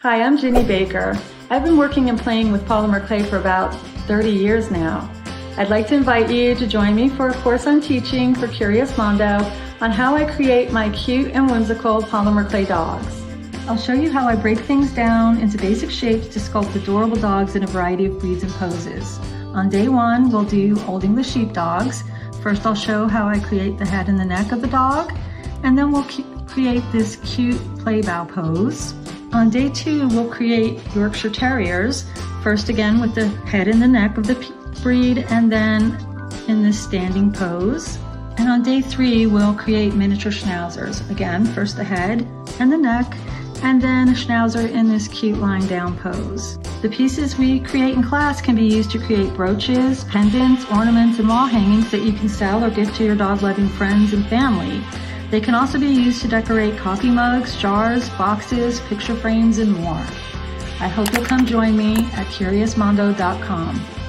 Hi, I'm Ginny Baker. I've been working and playing with polymer clay for about 30 years now. I'd like to invite you to join me for a course I'm teaching for Curious Mondo on how I create my cute and whimsical polymer clay dogs. I'll show you how I break things down into basic shapes to sculpt adorable dogs in a variety of breeds and poses. On day one, we'll do Old English sheepdogs. First, I'll show how I create the head and the neck of the dog, and then we'll create this cute play bow pose. On day two, we'll create Yorkshire Terriers, first again with the head and the neck of the breed, and then in this standing pose. And on day three, we'll create miniature schnauzers. Again, first the head and the neck, and then a schnauzer in this cute lying down pose. The pieces we create in class can be used to create brooches, pendants, ornaments, and wall hangings that you can sell or give to your dog-loving friends and family. They can also be used to decorate coffee mugs, jars, boxes, picture frames, and more. I hope you'll come join me at CuriousMondo.com.